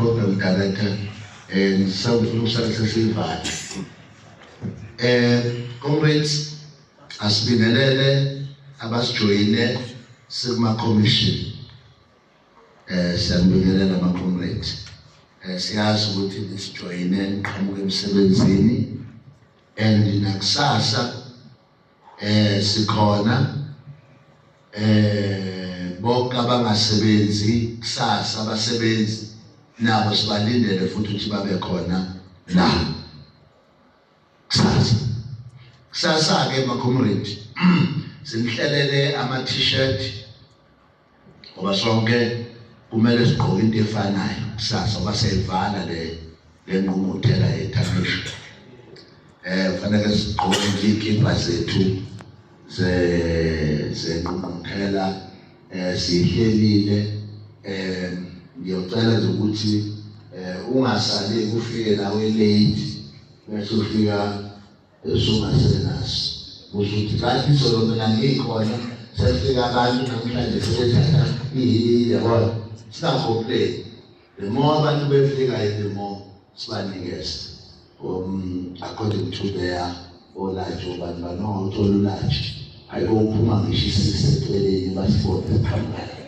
program director and South Silva. Comrades, asibingelele abasijoyine Sigma Commission. Siyabingelela ama-comrades. Siyazi ukuthi nisijoyine niqhamuke emsebenzini and nakusasa sikhona bonke abangasebenzi kusasa abasebenzi nabo sibalindele futhi ukuthi babe khona la kusasa ke ma-comrades simhlelele ama-t-shirt ngoba sonke kumele sigqoke into efanayo kusasa ngoba siyayivala le ngqungquthela yethangisho. Kufanele sigqoke izikipa zethu zengqungquthela sihlelile. Ngiyocela nje ukuthi ungasali ufike nawe late bese ufika esungasenaso ukuthi kanti solo mina ngikhona sefika abantu namhlanje sebethatha yabo singakhoplay. The more abantu befika the more sibanikeza according to their olaji abantu banothola ulaji ayophuma ngisho isisekeleni basibone phambili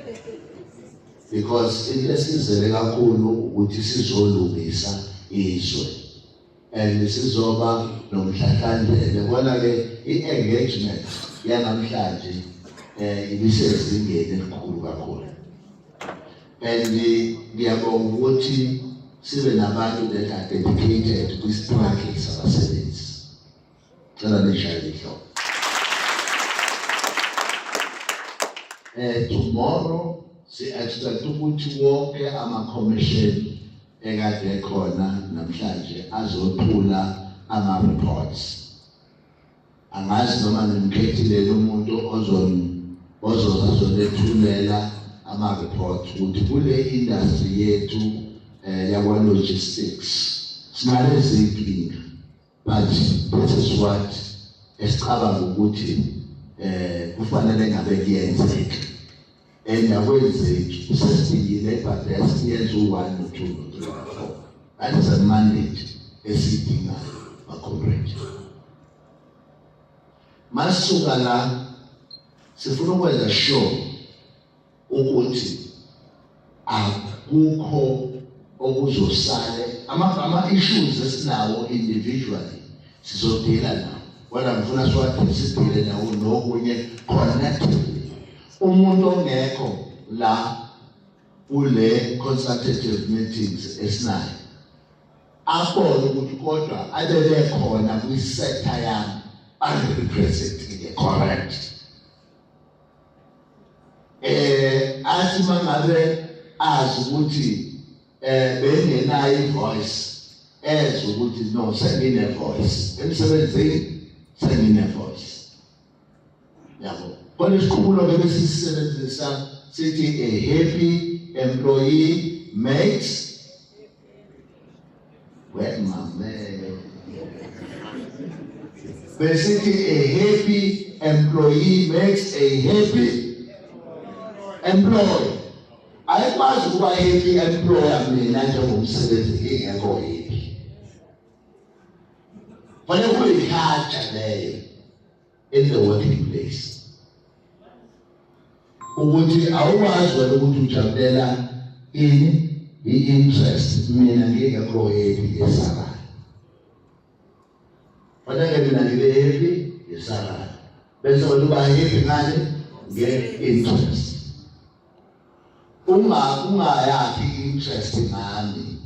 because ilesizele kakhulu ukuthi sizolungisa izwe and sizoba nomhlahlandlela bona ke i-engagement yanamhlanje ibisezingeni elikhulu kakhulu and ngiyabonga ukuthi sibe nabantu that are dedicated kwi-struggle sabasebenzi. Cela nishayele ihloko. Tomorrow si-expect ukuthi wonke ama-commission ekade khona namhlanje azothula ama-reports. Angazi noma nimkhethile umuntu ozolethulela ama-reports ukuthi kule industry yethu yakwa-logistics sinale zinkinga, but this is what esicabanga ukuthi kufanele ngabe kuyenzeka and akwenzeki sesidingile but esiyenza u-1 no 2 no 3 no 4. That is a mandate esidingayo ma-comrades. Masisuka la sifuna ukwenza sure ukuthi akukho okuzosale ama-issues esinawo individually sizodila nawo wena ngifuna siwathi sidile nawo nokunye collectively. Umuntu ongekho la kule consultative meetings esinayo abone ukuthi kodwa abebe khona kwi-sector yami unrepresented, correct. Athi mangabe azi ukuthi bengenayo ivoice ukuthi no sengine voice emsebenzini sengine voice yabo. Kone isikhumulo ke besisebenzisa sithi a happy employee makes basically a happy employee makes a happy employee. Ayikwazi ukuba happy employer mina njengomsebenzi engekho happy. Fanele kube culture leyo in the working place. Ukuthi awukwazi wena ukuthi ujabulela i-interest mina ngingekho happy esaka. Fanele mina ngibe happy esaka. Bese wena uba happy ngani nge-interest. Ungayakhi interest ngami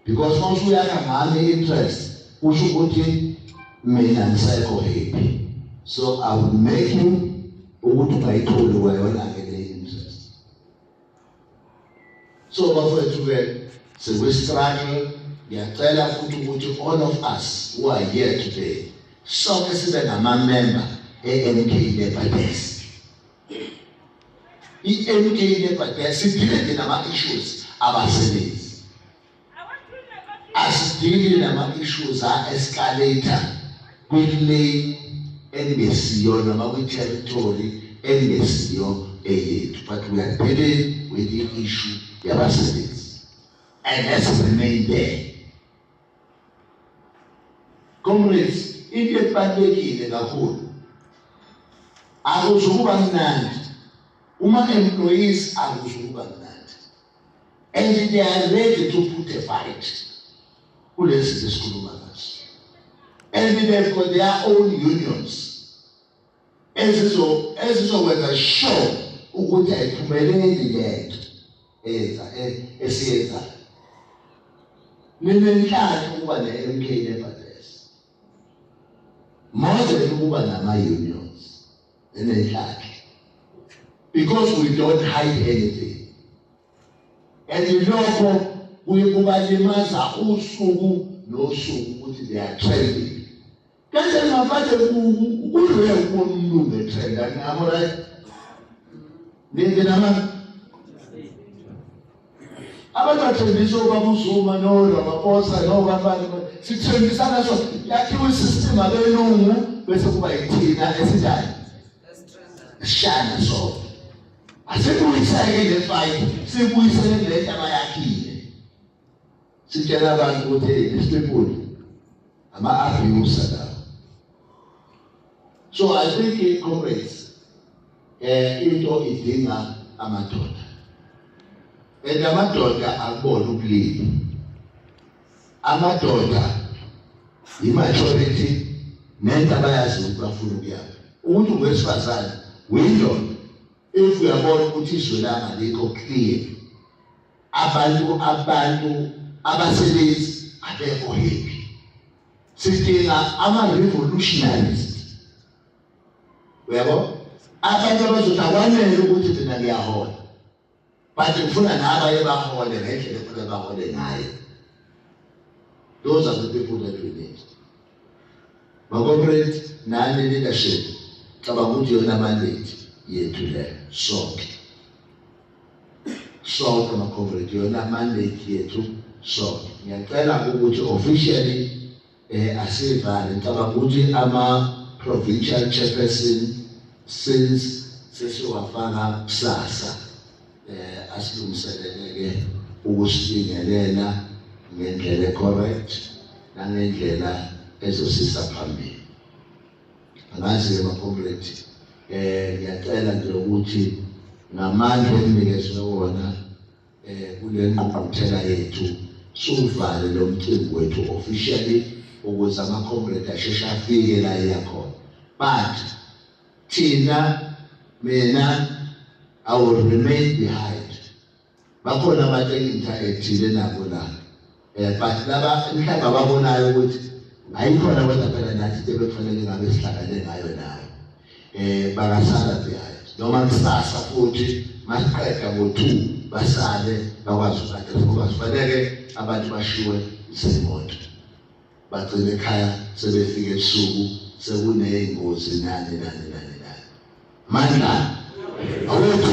because once uyakha ngami interest usho ukuthi mina ngisekho happy, so I will make you ukuthi ungayitholi wena ngale interest. So bafowethu ke sekwe-struggle. Ngiyacela futhi ukuthi all of us who are here today sonke sibe ngama-member e-MK Labour Desk. I-MK Labour Desk sidile nama-issues abasebenzi. Asidili nama-issues a-escalator kwi-lane enibesiyo noma kwi-territory enibesiyo eyethu, but we are dealing with the issue yabasebenzi. and let's remain there. Comrades, into ebalulekile kakhulu akuzukuba mnandi uma employees akuzukuba mnandi, and they are ready to put a fight kulesi sikhuluma ngaso, and they've got their own unions ezizokwenza sure ukuthi ayiphumeleli lento esiyenzayo. Ninenhlanhla ukuba ne-MK nevertheless more than ukuba nama-unions. Ninenhlanhla because we don't hide anything, and lokho kuye kubalimaza usuku nosuku ukuthi they are trending. Kanti ngaphandle kudlule umuntu ngetrend, ngiyabo right? Ningenama abantu bathembisa ukubuzuma nolwabaposa nobabani sithembisana so yakhiwe isystem abelungu bese kuba yithina esidala shana so asekuyiseke le fight sikuyiseke le ntaba yakhile sitshela abantu ukuthi these people ama-abuse lawo. So I think comrades into idinga amadoda, and amadoda akubona ubulili. Amadoda i-majority nento abayazi ukuthi bafuna ukuyaphi. Umuntu wesifazane window if uyabona ukuthi izwe lami alikho clear, abantu abasebenzi abekho happy. Sidinga ama-revolutionaries, uyabo, abantu abazothi akwanele ukuthi mina ngiyahola, but ngifuna nabaye bahole ngendlela efuna bahole ngayo. Those are the people that we need. Ma-comrade, nani leadership cabanga ukuthi yona mandate yethu le sonke ma-comrade, yona mandate yethu sonke. Ngiyacela ukuthi officially asivale, ngicabanga ukuthi ama-provincial chairperson since sesiwafaka kusasa asilungiseleleke ukusibingelela ngendlela correct nangendlela ezosisa phambili. Angazi ma-comrade, ngiyacela nje ukuthi ngamandla enginikezwe wona kule ngqungquthela yethu suvale lo mcimbi wethu officially ukuze ama-comrade asheshe afike la eyakhona. But mina I will remain behind. Bakhona abantu engithayethile nabo la, but laba mhlawumbe ababonayo ukuthi ayikhona kodwa phela nathi into bekufanele ngabe sihlangane ngayo nayo, bakasala behind. Noma kusasa futhi masiqeda ngo-2 basale bakwazi ukade ngoba sifanele abantu bashiwe isemoto bagcine ekhaya sebefika ebusuku sekuney'ngozi nani. Mandla awethu